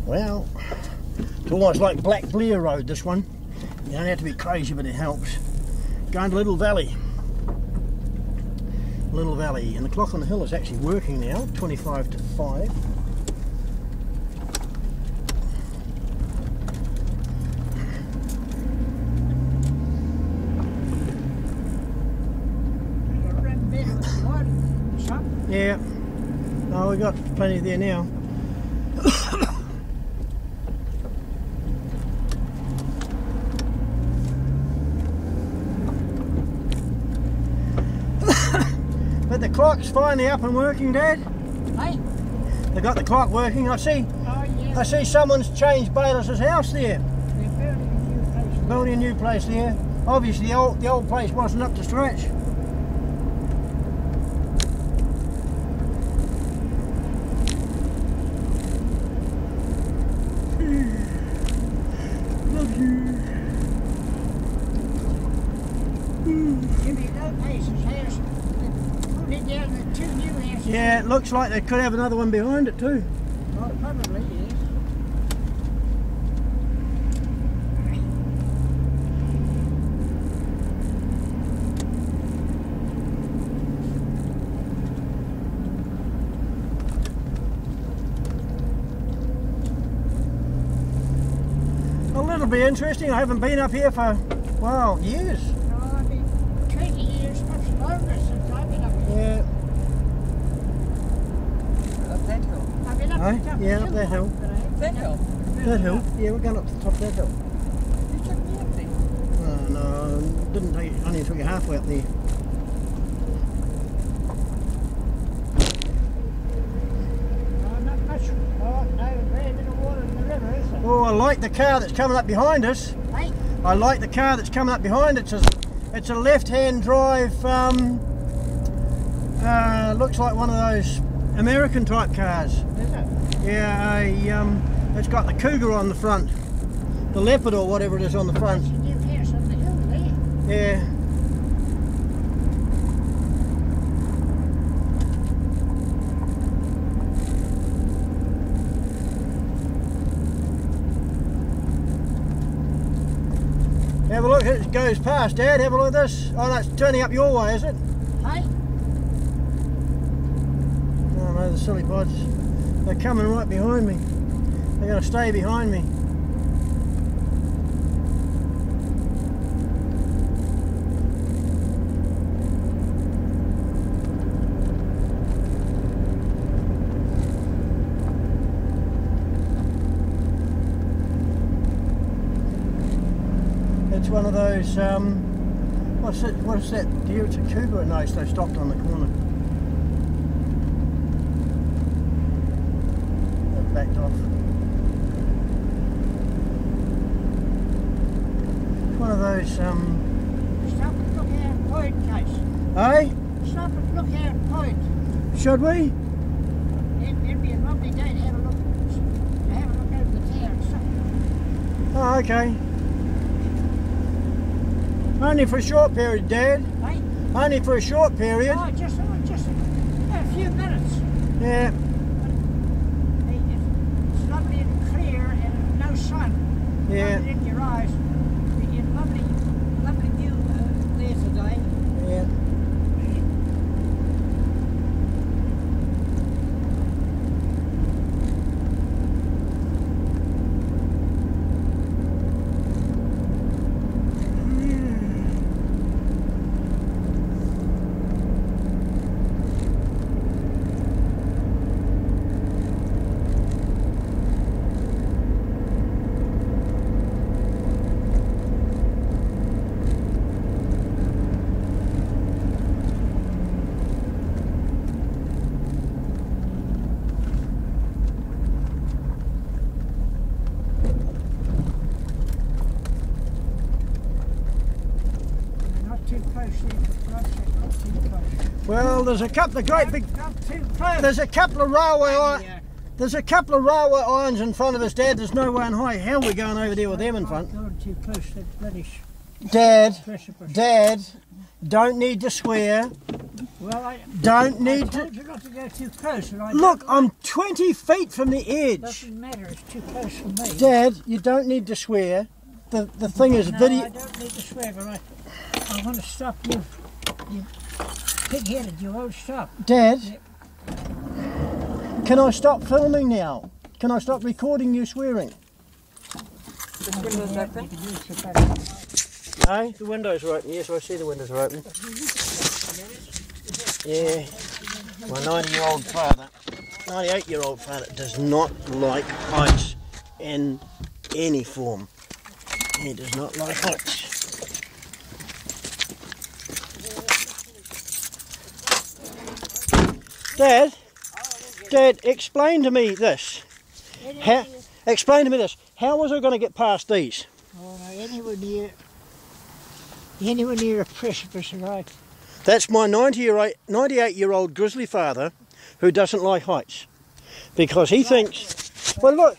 Well, it's almost like Black Blair Road, this one. You don't have to be crazy, but it helps. Going to Little Valley. Little Valley, and the clock on the hill is actually working now, 25 to 5. Yeah. Oh, we got plenty there now. But the clock's finally up and working, Dad. Hey? They got the clock working. I see. Oh, yeah. I see someone's changed Bayless's house there. They're building a new place. Building a new place there. Obviously, the old place wasn't up to scratch. Love you. Jimmy Lopez's house. Put it down the two new houses. Yeah, it looks like they could have another one behind it too. Oh, probably, yes. Well, it'll be interesting. I haven't been up here for, well, years. No, I mean, 20 years, much longer since I've been up here. Yeah. Up that hill. I've been up Aye, the top of yeah, the up that hill. but I haven't That been hill. up- That hill. Yeah, we're going up to the top of that hill. You took me up there. No, didn't take, only took you halfway up there. No, not much. Oh, no, very little water in the river, is there? Oh, I like the car that's coming up behind us. Hey? I like the car that's coming up behind it. It's a left-hand drive, looks like one of those American type cars. Is it? Yeah, it's got the Cougar on the front. The Leopard or whatever it is on the front. That's a new house on the hill there. Yeah. Have a look, it goes past, Dad. Have a look at this. Oh, no, it's turning up your way, is it? Hey? Oh no, the silly pods. They're coming right behind me. They're going to stay behind me. It's one of those, what's that deer? It's a cougar. No, so they stopped on the corner. They've backed off. It's one of those, Stop and look out point, Case. hey? Stop and look out point. Should we? It'd be a lovely day to have a look over the town and stuff. Oh, okay. Only for a short period, Dad. Hey? Only for a short period. Oh, just a few minutes. Yeah. It's lovely and clear and no sun. Yeah. Not in your eyes. You get lovely view there today. Yeah. Well, there's a couple of great big. There's a couple of There's a couple of railway irons in front of us, Dad. There's no way in hell we're going over there with them in front. Going too close to bloody Dad, precipice. Dad, don't need to swear. Well, I Don't need I told to... you not to go too close. And I Look, don't I'm 20 feet from the edge. Doesn't matter. It's too close for me. Dad, you don't need to swear. The thing is No, video... I don't need to swear, but I want to stop you. You pig-headed. You won't stop. Dad, Yep. can I stop filming now? Can I stop recording you swearing? The window's open. No, the windows are open. Yes, I see the windows are open. Yeah, my 90-year-old father, 98-year-old father does not like heights in any form. He does not like heights. Dad, explain to me this. Explain to me this. How was I going to get past these? Oh, no, anywhere near a precipice, right? That's my 98-year-old grizzly father who doesn't like heights. Because he thinks... Well, look,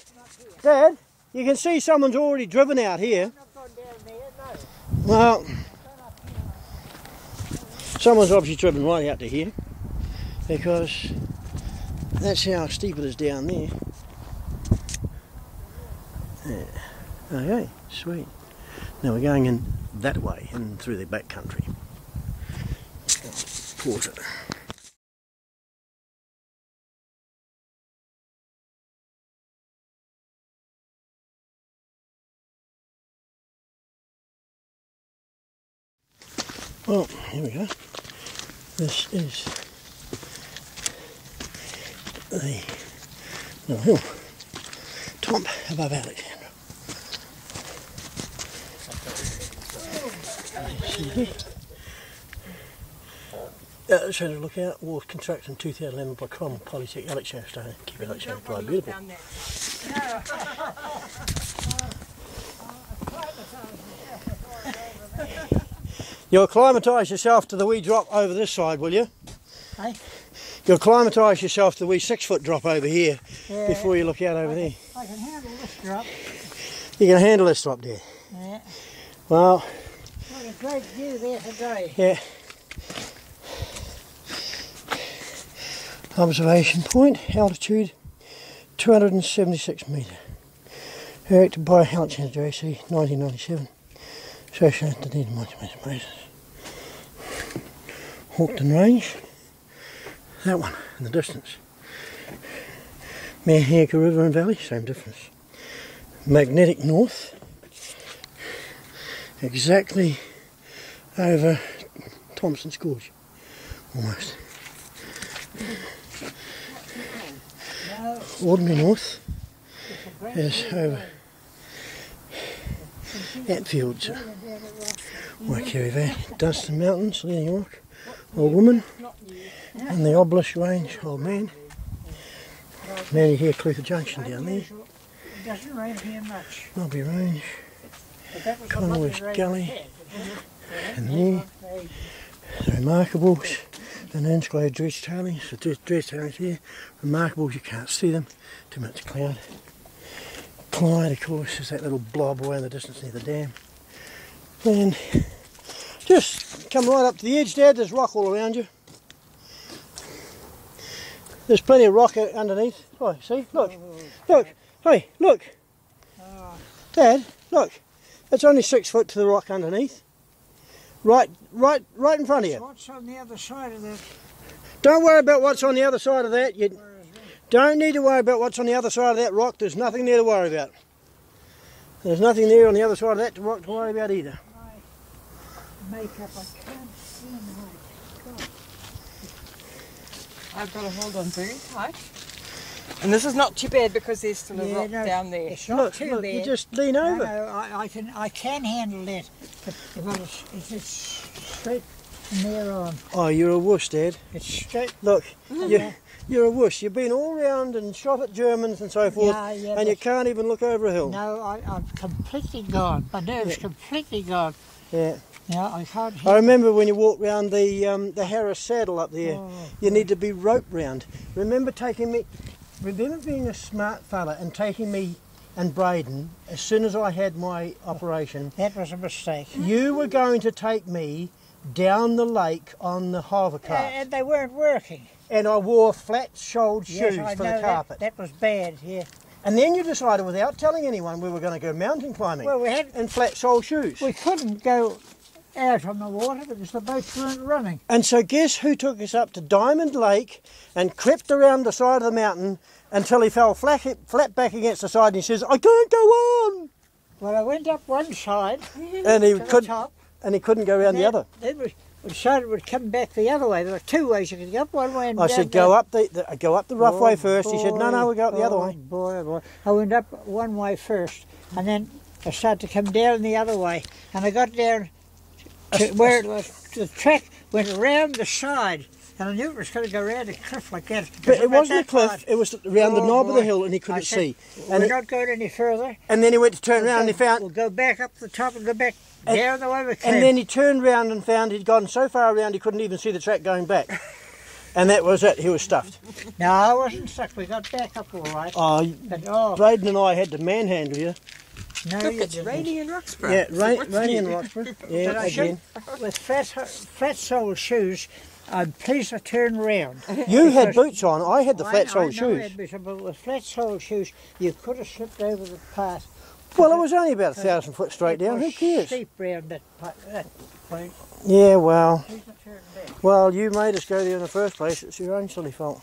Dad, you can see someone's already driven out here. Not gone down there, no. Well, someone's obviously driven right out to here. Because that's how steep it is down there. Yeah. Okay, sweet. Now we're going in that way, in through the back country. Pause it. Well, here we go. This is the little hill top above Alexandra. Alexandra Lookout was constructed in 2011 by Cromwell Polytech Alexandra Stone. Keep Alexandra dry, beautiful. You'll acclimatise yourself to the wee drop over this side, will you? Hey? You'll acclimatise yourself to the wee 6-foot drop over here before you look out over there. I can handle this drop. You can handle this drop there. Yeah. Well, What a great view there today. yeah. Observation point, altitude 276 metre. Erected by Alexandra JC, 1997. Associated with the Dunedin Monument Bases. Hawkton Range. That one in the distance. Manhaca River and Valley, same difference. Magnetic North. Exactly over Thompson's Gorge. Almost. Ordinary North is over Atfields, Waikiri Valley, Dunstan Mountains, Leaning Rock, Old Woman, and the Obelisk Range, Old Man. Now you hear Clutha Junction down there. It doesn't rain here much. Nobby Range, But that was a Conway's lovely Gully, rain ahead. and there, the Remarkables, and then Glade Dredge Tailings, the Dredge Tailings here. Remarkables, you can't see them, too much cloud. Clyde, of course, is that little blob away in the distance near the dam. And just come right up to the edge, Dad, there's rock all around you. There's plenty of rock underneath. Oh, see, look, hey, look. Dad, look, it's only 6 foot to the rock underneath. Right in front of you. What's on the other side of that? Don't worry about what's on the other side of that. You don't need to worry about what's on the other side of that rock. There's nothing there to worry about. There's nothing there on the other side of that rock to worry about either. My makeup, I can't see my God. I've got to hold on very tight. And this is not too bad because there's still a rock down there. It's not Look, too look, bad. you just lean over. No, I can handle that. But if it's straight from there on, Oh, you're a wuss, Dad. it's straight. Look, you're a wuss. You've been all round and shot at Germans and so forth, Yeah, and you can't even look over a hill. No, I'm completely gone. My nerves completely gone. Yeah. Yeah, I can't I handle. remember when you walked round the Harris saddle up there. Oh, You need to be roped round. Remember being a smart fella and taking me and Braden as soon as I had my operation. That was a mistake. You were going to take me down the lake on the hovercraft. And they weren't working. And I wore flat-soled shoes Yes, I for know the carpet. That was bad, yeah. And then you decided, without telling anyone, we were going to go mountain climbing. Well, we had... in flat-soled shoes. We couldn't go out on the water because the boats weren't running. And so guess who took us up to Diamond Lake and crept around the side of the mountain until he fell flat back against the side and he says, I can't go on! Well, I went up one side And he to the couldn't, top. and he couldn't go around the other. Then we decided we'd come back the other way. There were two ways you could go up, one way and I down said, down. go up the rough way first. He said, no, we'll go up the other way. Boy. I went up one way first, and then I started to come down the other way, and I got down to where it was. The track went around the side, and I knew it was going to go around a cliff like that. But it wasn't a cliff, it was around the knob of the hill and he couldn't see. And we're not going any further. And then he went to turn around and he found... We'll go back up the top and go back down the way we came. And then he turned round and found he'd gone so far around he couldn't even see the track going back. And that was it, he was stuffed. No, I wasn't stuck, we got back up all right. Braden and I had to manhandle you. No, Look, you it's didn't. raining in Roxburgh. Yeah, So raining in Roxburgh. Yeah, But I again. with flat-soled shoes, I'm pleased I turned round. You had boots on, I had the I flat-soled know I shoes. had boots on, but with flat-soled shoes, you could have slipped over the path. Well, it was only about 1,000 foot straight It down, who was cares? steep round that point. Yeah, well, Please I turned back. well, you made us go there in the first place, it's your own silly fault.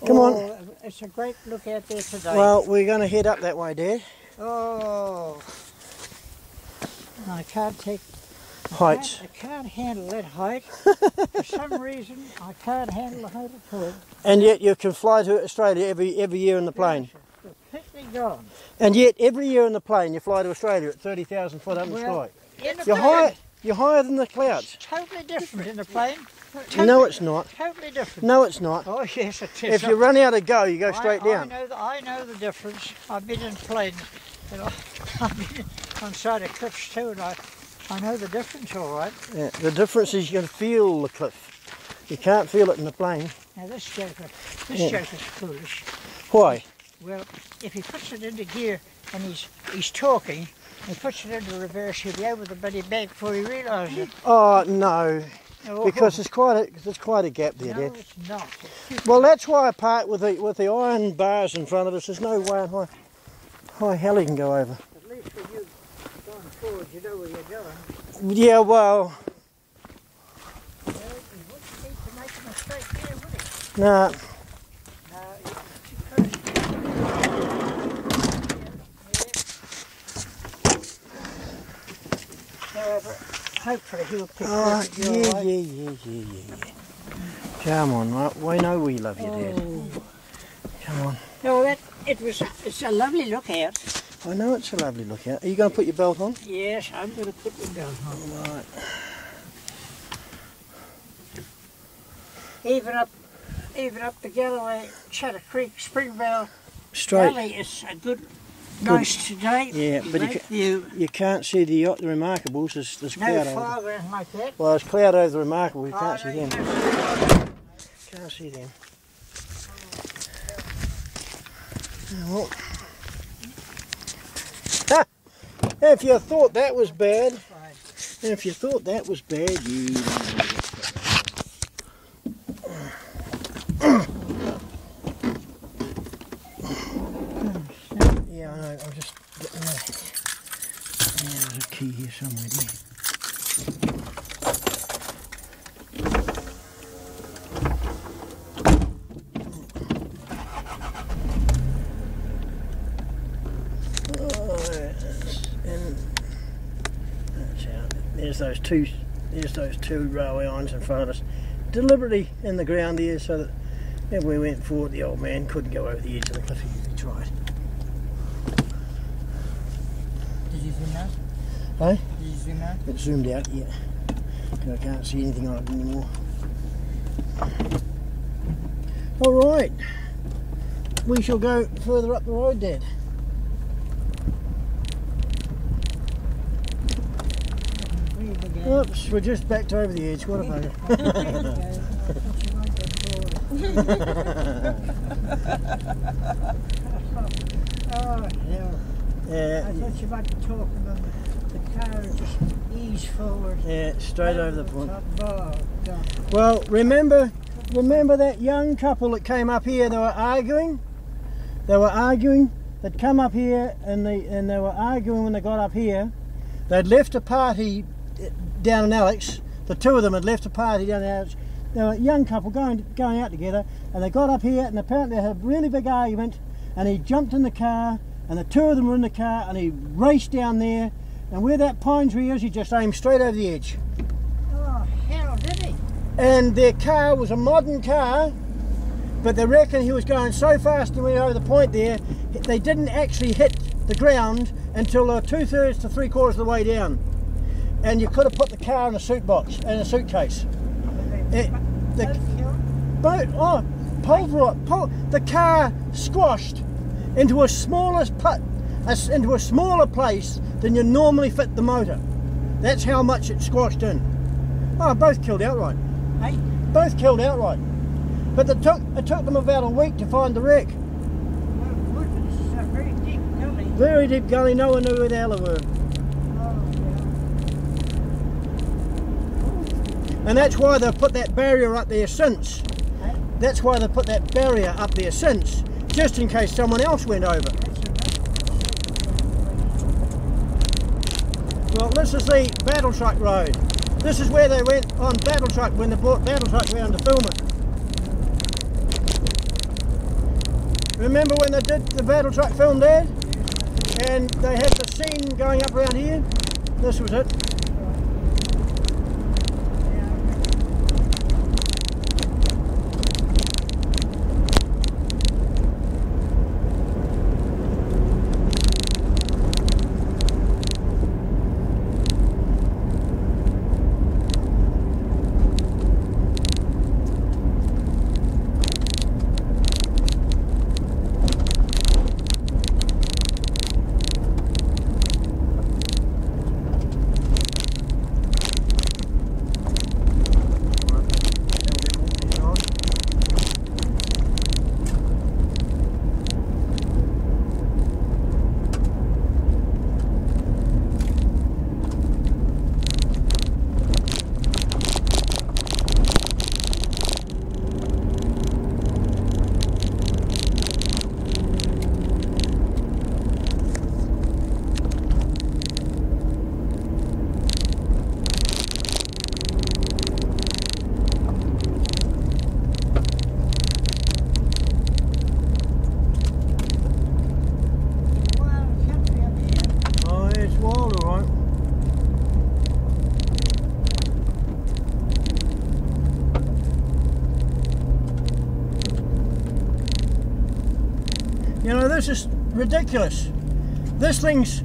Come on. It's a great look out there today. Well, we're going to head up that way, Dad. Oh, I can't take... Heights. I can't handle that height. For some reason, I can't handle the height at all. And yet you can fly to Australia every year in the plane. Completely gone. And yet every year in the plane you fly to Australia at 30,000 foot up in the Well, sky. in the You're plane, higher than the clouds. totally different in the plane. No, it's not. Totally different. No, it's not. Oh yes, it is. If you run out of go, you go straight down. I know the difference. I've been in planes. You know, I've been on side of cliffs too, and I know the difference all right. Yeah, the difference is you can feel the cliff. You can't feel it in the plane. Now this joker is foolish. Why? Well, if he puts it into gear and he's talking, he puts it into reverse, he'll be over the bloody bank before he realises it. Oh no, Oh, because there's quite a gap there, no, Dad. it's not. Well, that's why I park with the iron bars in front of us. There's no way in high hell he can go over. At least for you going forward, you know where you're going. Yeah, well, Well, he wouldn't need to make a mistake there, would he? nah. No, it's too close. However, hopefully he'll pick Oh, up your way. yeah. Come on, mate. We know we love you, Dad. Come on. No, it's a lovely lookout. I know it's a lovely lookout. Are you going to put your belt on? Yes, I'm going to put the belt on. Right. Even up the Galloway, Chatter Creek, Springvale Straight. Valley is a nice today. Yeah, but Great view. you can't see the Remarkables. There's No cloud over fog or anything like that. Well, there's cloud over the Remarkables. You can't Oh, see no, them. Can't see them. Well, if you thought that was bad, you... Yeah, I know. I'm just getting there. Yeah, there's a key here somewhere. There's those two railway irons in front of us, deliberately in the ground here, so that if we went forward, the old man couldn't go over the edge of the cliff if he tried. Did you zoom out? Hey? Did you zoom out? It's zoomed out, yeah. I can't see anything on it anymore. All right, we shall go further up the road, Dad. Oops, we're just backed over the edge. What a bugger. Oh, yeah. Yeah. I thought you might be talking on The car just eased forward. Yeah, straight over the point. Oh, God. Well, remember that young couple that came up here? They were arguing. They'd come up here and they were arguing when they got up here. They'd left a party down in Alex. The two of them had left a party down in Alex. They were a young couple going out together, and they got up here and apparently they had a really big argument, and he jumped in the car and the two of them were in the car and he raced down there, and where that pine tree is he just aimed straight over the edge. Oh, hell, did he? And their car was a modern car, but they reckon he was going so fast and went over the point there, they didn't actually hit the ground until they were 2/3 to 3/4 of the way down. And you could have put the car in a suitcase. The car squashed into a smaller place than you normally fit the motor. That's how much it squashed in. Oh, both killed outright. Hey? Both killed outright. But it took them about a week to find the wreck. Well, this is a very deep gully. Very deep gully, no one knew where the hell they were. And that's why they've put that barrier up there since. That's why they put that barrier up there since, just in case someone else went over. Well, this is the BATTLETRUCK road. This is where they went on BATTLETRUCK when they brought BATTLETRUCK around to film it. Remember when they did the BATTLETRUCK film there? And they had the scene going up around here? This was it. You know, this is ridiculous. This thing's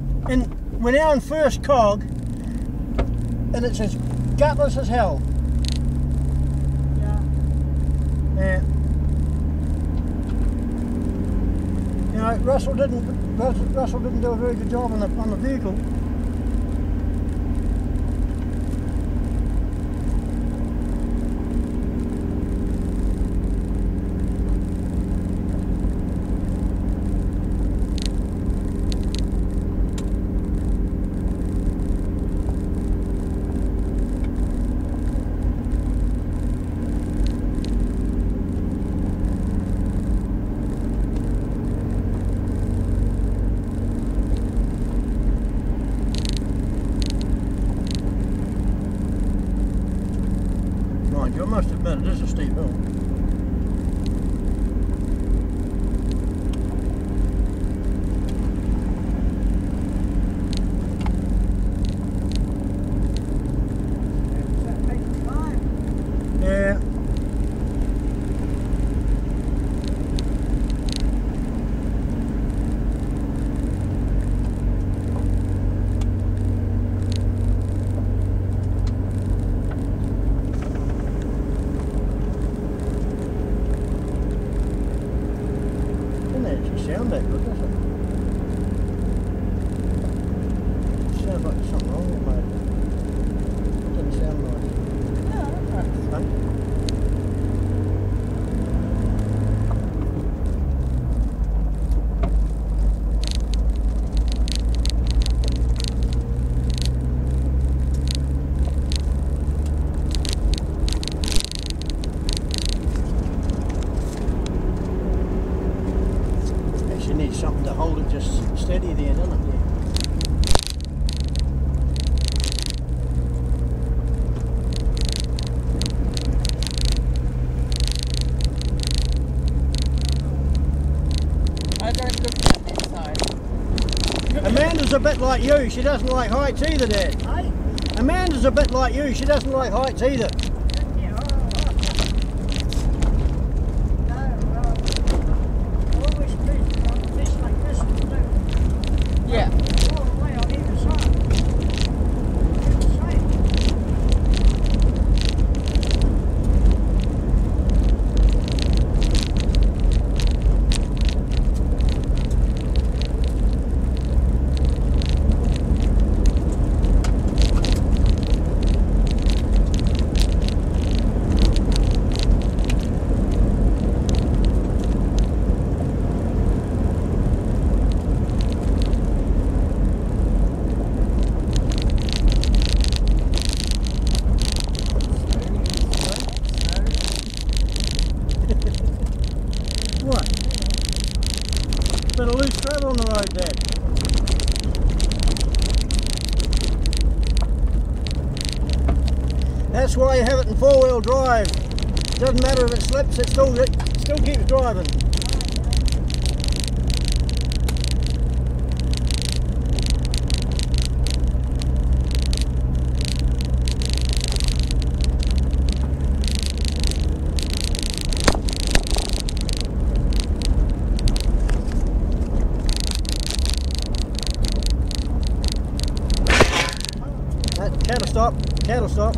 we're now in first cog, and it's as gutless as hell. Yeah. You know, Russell didn't do a very good job on the vehicle. I must admit, it is a steep hill. Yeah. Sound that good, does it? Sounds like there's something wrong with it. Doesn't sound right. No, that's right. just steady there, doesn't it? Yeah. I don't look down this side. Amanda's a bit like you, she doesn't like heights either, Dad. Hey? Amanda's a bit like you, she doesn't like heights either. Yeah. What? Bit of loose travel on the road, Dad. That's why you have it in four-wheel drive. Doesn't matter if it slips, it still keeps driving. Cattle stop, cattle stop.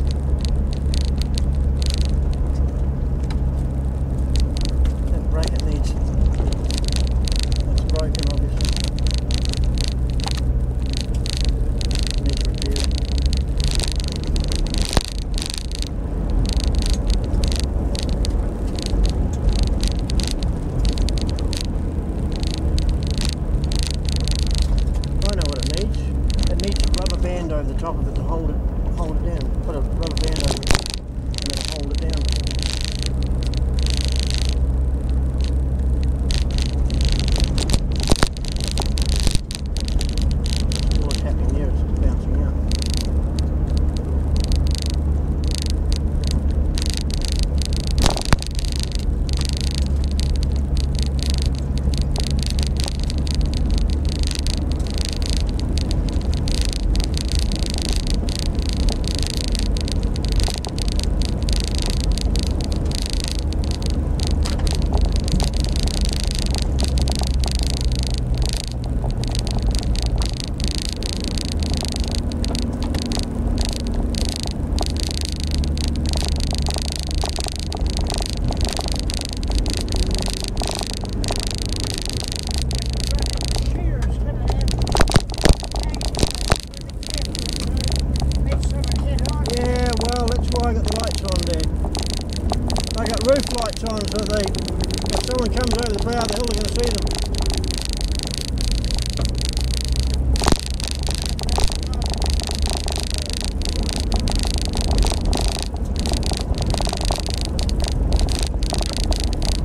That brake it needs. It's broken, obviously. Needs repairing. I know what it needs. It needs a rubber band over the top of it to hold it down. Put a rubber band over it and then hold it down. See what's happening there, it's bouncing out. I got the lights on there. I got roof lights on so if someone comes over the brow of the hill, they're going to see them.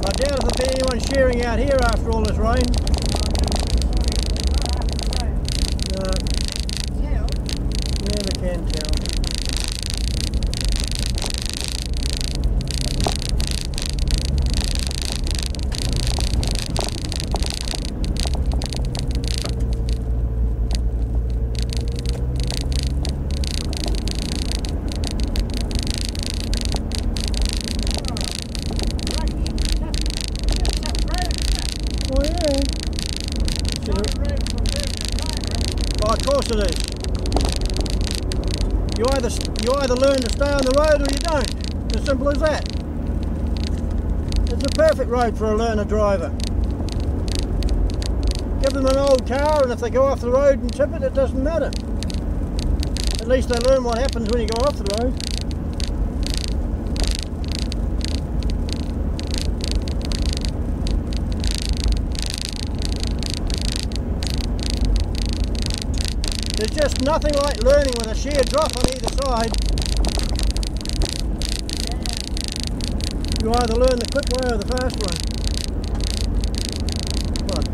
I doubt if there'll be anyone shearing out here after all this rain. No, never can tell. Oh yeah. Oh, of course it is. You either learn to stay on the road or you don't. As simple as that. It's a perfect road for a learner driver. Give them an old car and if they go off the road and tip it, it doesn't matter. At least they learn what happens when you go off the road. There's just nothing like learning with a sheer drop on either side. You either learn the quick way or the fast way. What?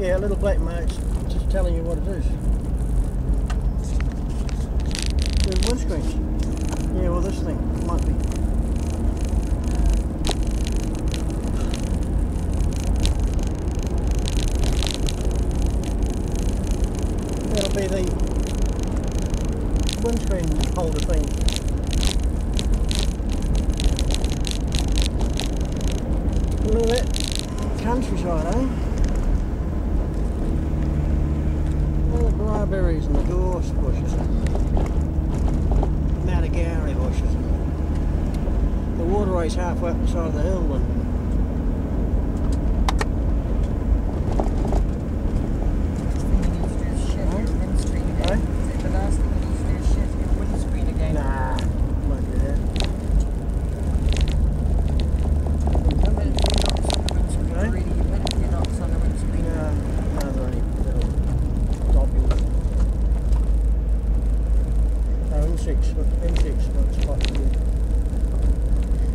Yeah, a little black marks, just telling you what it is. There's windscreens. Yeah, well this thing might be. That'll be the windscreen holder thing. Look at that countryside, eh? All the barberries and the gorse bushes and Matagari bushes and the waterway's halfway up the side of the hill and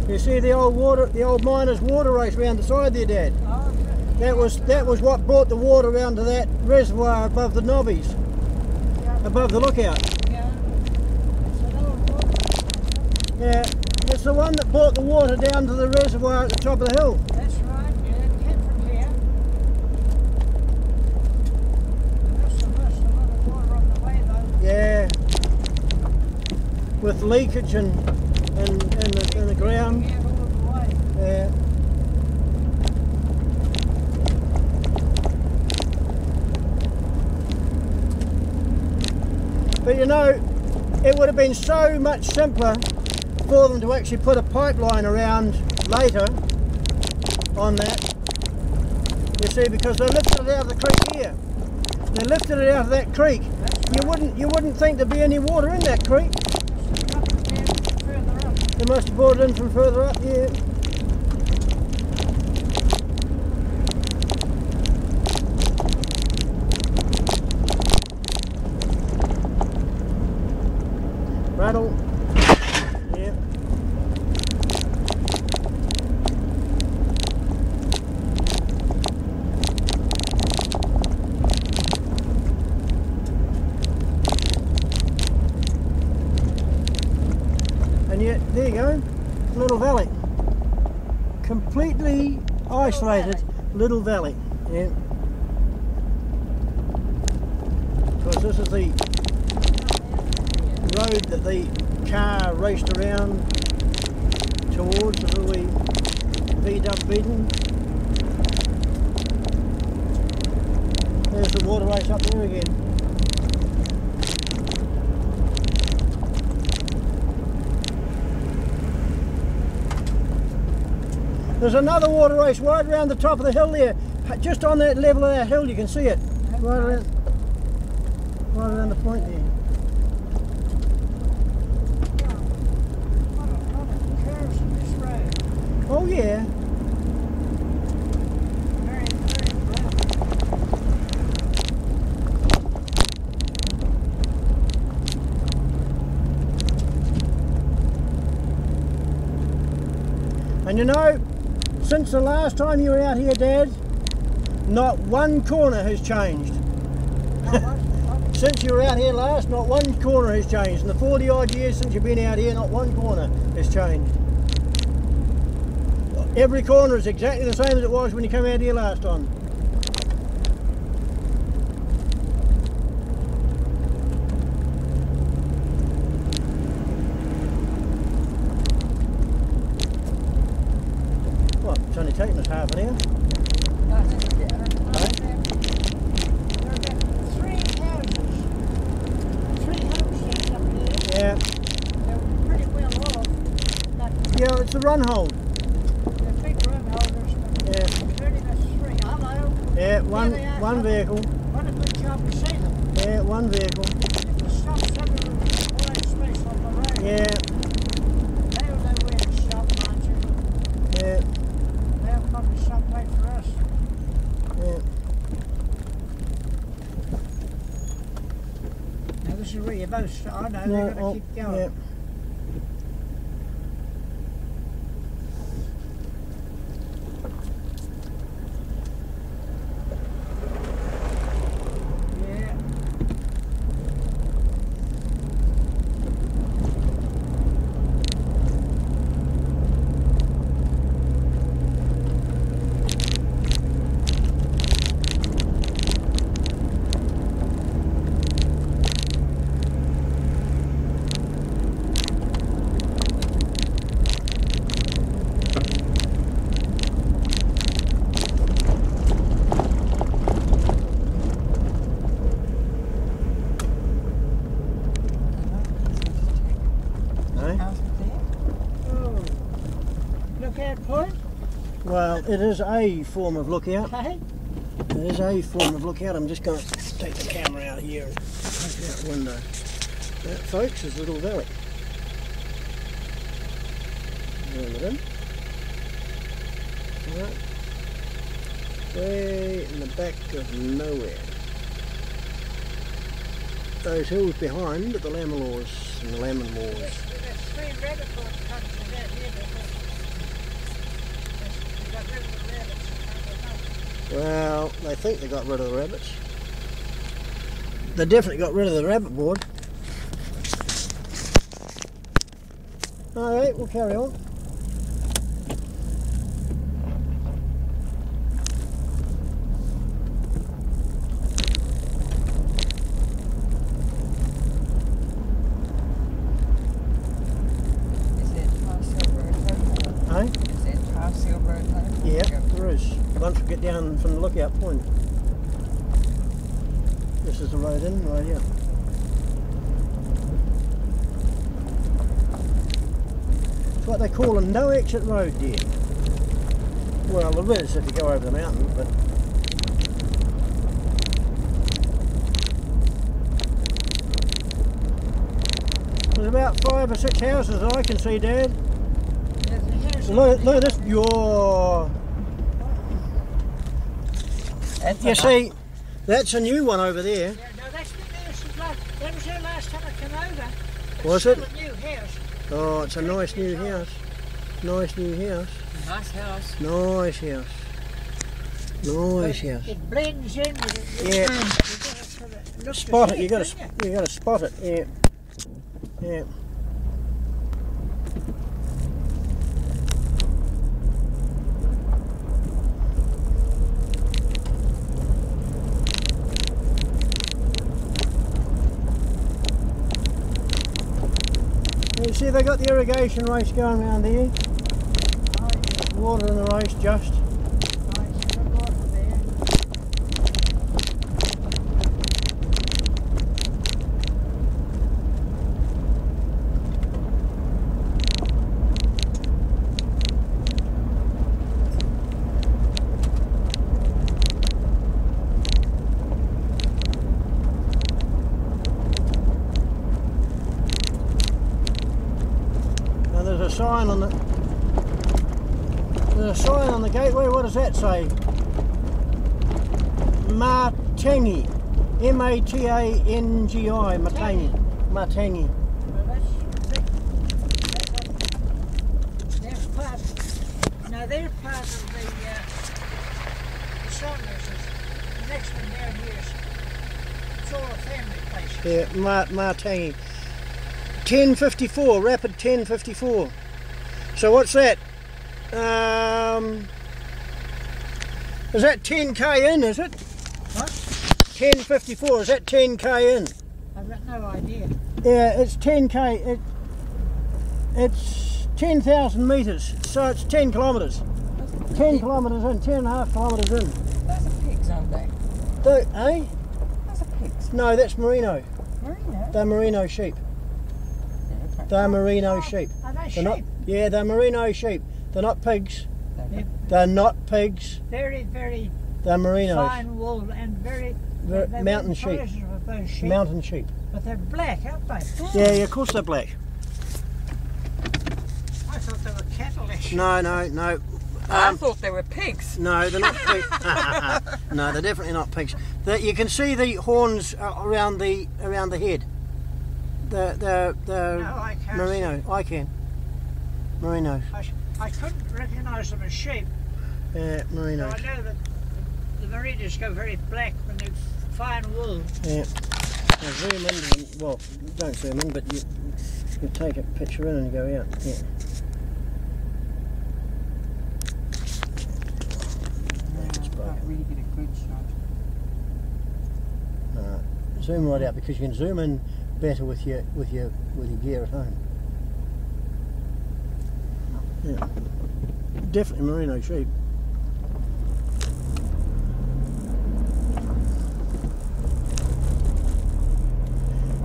you see the old miners' water race round the side there, Dad. Oh, That was what brought the water round to that reservoir above the knobbies, above the lookout. yeah. It's an old water. Yeah, it's the one that brought the water down to the reservoir at the top of the hill. That's right, yeah, it came from here. There's a lot of water on the way though. Yeah, with leakage and the ground. Yeah, all the way. Yeah. But you know, it would have been so much simpler for them to actually put a pipeline around later on that. You see, because they lifted it out of the creek here. They lifted it out of that creek. You wouldn't think there'd be any water in that creek. They must have brought it in from further up, yeah. Rattle. Yeah. And yet, there you go, little valley. Completely isolated little valley. Yeah. Because this is the road that the car raced around towards as we V-dub beaten. There's the water race up there again. There's another water race right around the top of the hill there, just on that level of that hill you can see it, right around the point there. Oh yeah. Very, very rough. And you know, since the last time you were out here, Dad, not one corner has changed. Since you were out here last, not one corner has changed. In the 40 odd years since you've been out here, not one corner has changed. Every corner is exactly the same as it was when you came out here last time. What, it's only taken us half an hour? Yeah. They're pretty well off. Yeah, it's the run hold. They're big run holders. Yeah. Including us three. Hello. Yeah, one vehicle. What a good job to see them. Yeah, one vehicle. If the stop somewhere in the wide space on the road. Yeah, They'll know where to stop, mind you. yeah, They'll probably stop wait for us. yeah. Now this is where you both start. I know No, they're going to keep going. yeah. Well, it is a form of lookout. Hey? It is a form of lookout. I'm just going to take the camera out here and take it out the window. That, folks, is Little Valley. Zoom it in. Right. Way in the back of nowhere. Those hills behind are the Lammerlaws and the Lemon Laws. There's 3 rabbit countries out here. They got rid of the rabbits. I don't know. Well, they think they got rid of the rabbits. They definitely got rid of the rabbit board. Alright, we'll carry on. Yeah, there is. Once we get down from the lookout point. This is the road in, right here. It's what they call a no exit road here. Well, there is if you go over the mountain, but there's about 5 or 6 houses that I can see, Dad. Look at this. You see, that's a new one over there. Yeah, no, that's been there since that was there last time I came over. Was it? A new house. Oh, it's a nice new house. Nice new house. Nice house. Nice house. Nice house. It blends in with it. Yeah. Spot it. You got to spot it. Yeah. Yeah. You see they got the irrigation race going around here. Water in the race just. There's a sign on the gateway. What does that say? Matangi, M-A-T-A-N-G-I, Matangi, Matangi. Well, they're part. Now they're part of the Saunders. The next one down here is it's all a family place. Yeah, Matangi. 1054, rapid 1054. So what's that? Is that 10k in, is it? What? 1054, is that 10k in? I've got no idea. Yeah, it's 10k. It's 10,000 metres, so it's 10 kilometres. 10 kilometres in, 10.5 kilometres in. Those are pigs, aren't they? Eh? Those are pigs. No, that's merino. Merino? They're merino sheep. They're merino sheep. Are they They're sheep? not. Yeah, they're merino sheep. They're not pigs. They're They're not pigs. very, very They're merinos. fine wool and very they're Mountain sheep. pleasant with those sheep. Mountain sheep. But they're black, aren't they? Yeah, of course they're black. I thought they were cattle. No. I thought they were pigs. No, they're not pigs. No, they're definitely not pigs. You can see the horns around the head. They're No, I can't merino. I can. Merinos. I couldn't recognise them as sheep. Yeah, So merinos. I know that the merinos go very black when they're fine wool. Yeah. Now zoom into them. Well, don't zoom in, but you take a picture in and go out. Yeah. Can't really get a good shot. Zoom right out because you can zoom in better with your gear at home. Yeah. Definitely merino sheep.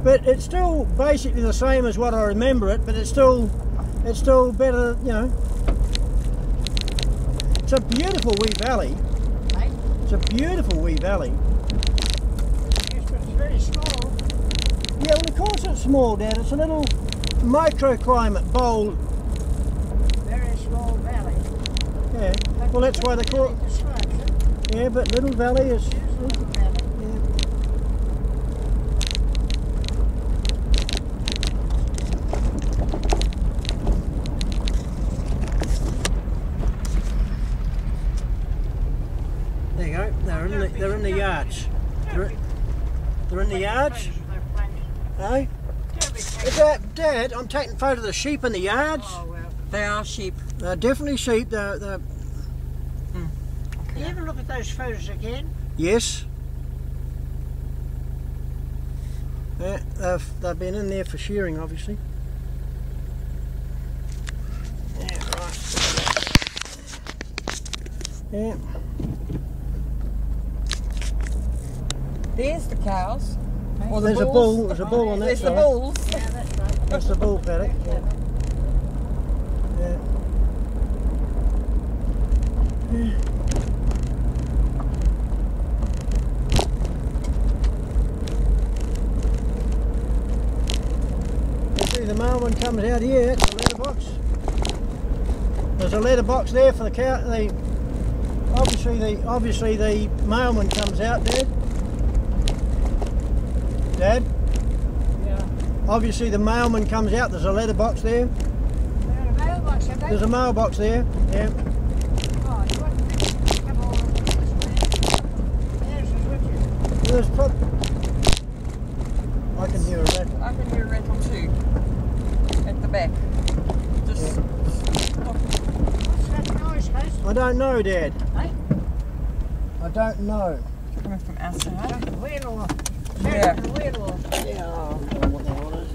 But it's still basically the same as what I remember it, but it's still better, you know. It's a beautiful wee valley. Hey? It's a beautiful wee valley. Yes, but it's very small. Yeah, well of course it's small, Dad. It's a little microclimate bowl. Very small valley. Yeah. Well, that's why they call it. Yeah, but little valley is. Little valley. There you go. They're in the yards. They're in the yards. Hey? Is that, Dad? I'm taking photo of the sheep in the yards. Oh, well. They are sheep. They're definitely sheep. They're You ever look at those photos again? yes. Yeah, they've been in there for shearing, obviously. Yeah, right. Yeah. There's the cows. Or the There's a bulls. bull. There's a bull on that There's the side. bulls. Yeah, that's right. That's the bull paddock. Yeah. Yeah. You see the male one comes out here. It's a letterbox. There's a letterbox there for the cow. Obviously the male one comes out, Dad. Dad. Yeah. Obviously the mailman comes out. There's a letterbox there. They're in a mailbox, have they? There's a mailbox there. Yeah. Oh, you want to come all over this way? Yes, it's with you. There's I can hear a rattle. I can hear a rattle too. At the back. Just What's that noise, Hus? I don't know, Dad. Hey? I don't know. coming from outside. The wheel off. Yeah. The wheel off. Yeah, I don't know what the hell it is.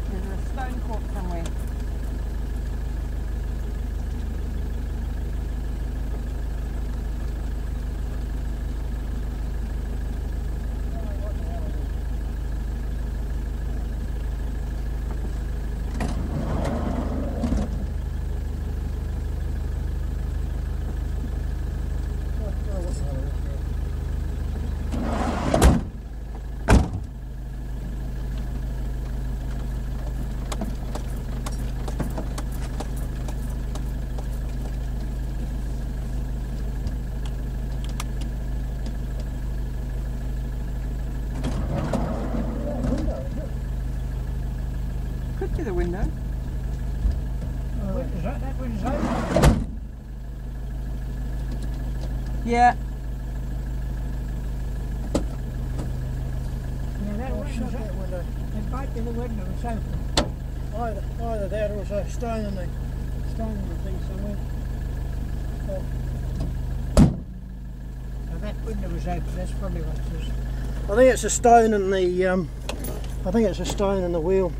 There's a stone court somewhere. Could be the window. Is that window's open? Yeah. Yeah, that window's Shut open. that window. It might be the window that's open. Either that or there's a stone in the thing somewhere. Now that window was open, that's probably what it is. I think it's a stone in the I think it's a stone in the wheel.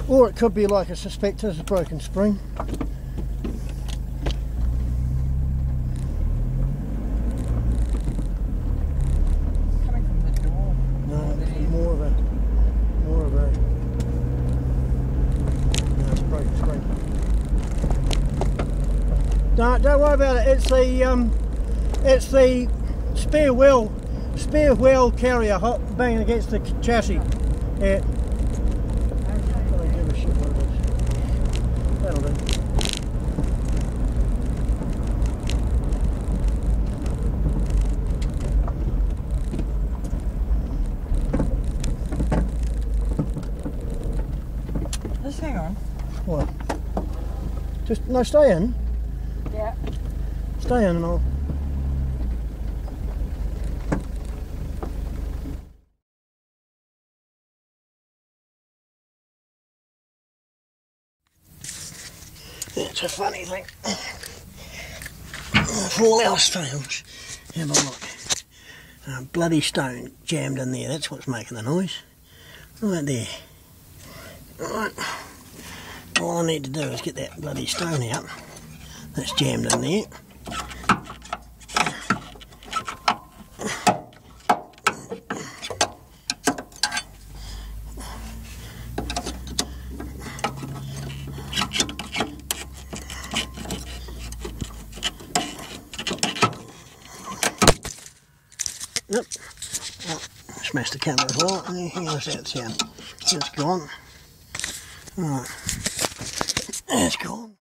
Or it could be like a suspect it's a broken spring. Coming from the door. No, it's more of a no, it's a broken spring. Don't worry about it. It's the spare wheel carrier banging against the chassis. Yeah. Don't give a shit what it is. That'll do. Just hang on. What? Just no, stay in. Yeah. Stay in and I'll. It's a funny thing. If all else fails, have a look. A bloody stone jammed in there, that's what's making the noise. Right there. Right. all I need to do is get that bloody stone out that's jammed in there. Yep. Oh, smashed the camera as well. Here's that sound. It's gone. Right. It's gone.